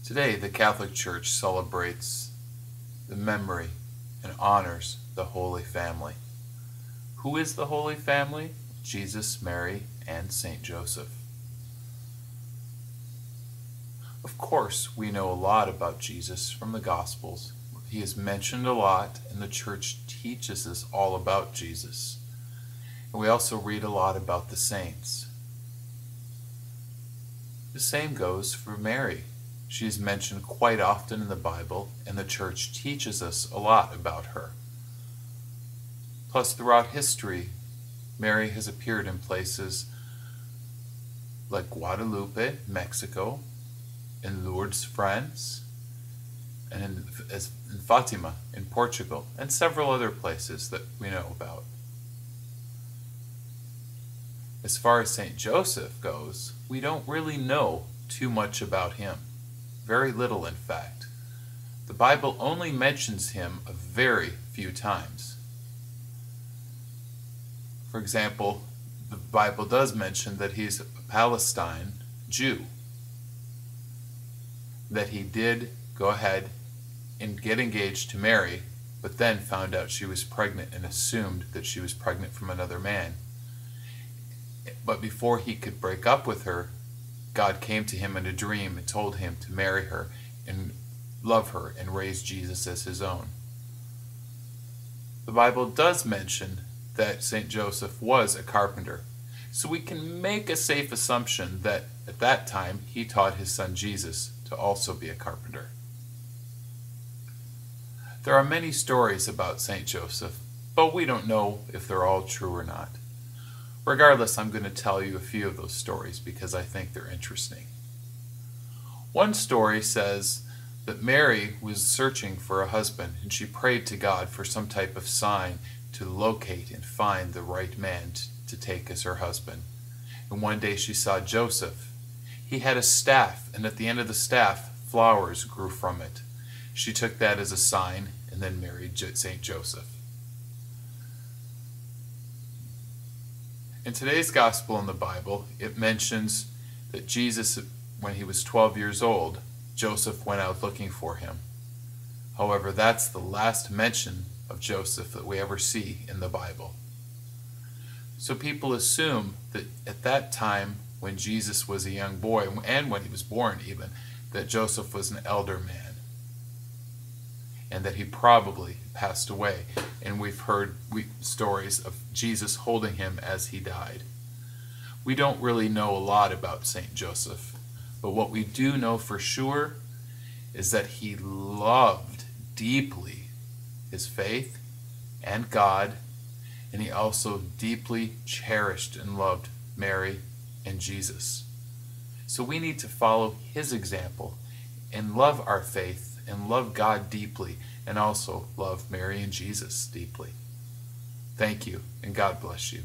Today, the Catholic Church celebrates the memory and honors the Holy Family. Who is the Holy Family? Jesus, Mary, and Saint Joseph. Of course, we know a lot about Jesus from the Gospels. He is mentioned a lot, and the Church teaches us all about Jesus. And we also read a lot about the saints. The same goes for Mary. She is mentioned quite often in the Bible, and the Church teaches us a lot about her. Plus, throughout history, Mary has appeared in places like Guadalupe, Mexico, in Lourdes, France, and in Fatima, in Portugal, and several other places that we know about. As far as Saint Joseph goes, we don't really know too much about him. Very little, in fact. The Bible only mentions him a very few times. For example, the Bible does mention that he's a Palestine Jew. That he did go ahead and get engaged to Mary, but then found out she was pregnant and assumed that she was pregnant from another man. But before he could break up with her, God came to him in a dream and told him to marry her and love her and raise Jesus as his own. The Bible does mention that Saint Joseph was a carpenter, so we can make a safe assumption that at that time he taught his son Jesus to also be a carpenter. There are many stories about Saint Joseph, but we don't know if they're all true or not. Regardless, I'm going to tell you a few of those stories because I think they're interesting. One story says that Mary was searching for a husband, and she prayed to God for some type of sign to locate and find the right man to take as her husband. And one day she saw Joseph. He had a staff, and at the end of the staff, flowers grew from it. She took that as a sign and then married Saint Joseph. In today's Gospel in the Bible, it mentions that Jesus, when he was 12 years old, Joseph went out looking for him. However, that's the last mention of Joseph that we ever see in the Bible. So people assume that at that time, when Jesus was a young boy, and when he was born even, that Joseph was an elder man, and that he probably passed away. And we've heard stories of Jesus holding him as he died. We don't really know a lot about Saint Joseph, but what we do know for sure is that he loved deeply his faith and God, and he also deeply cherished and loved Mary and Jesus. So we need to follow his example and love our faith and love God deeply, and also love Mary and Jesus deeply. Thank you, and God bless you.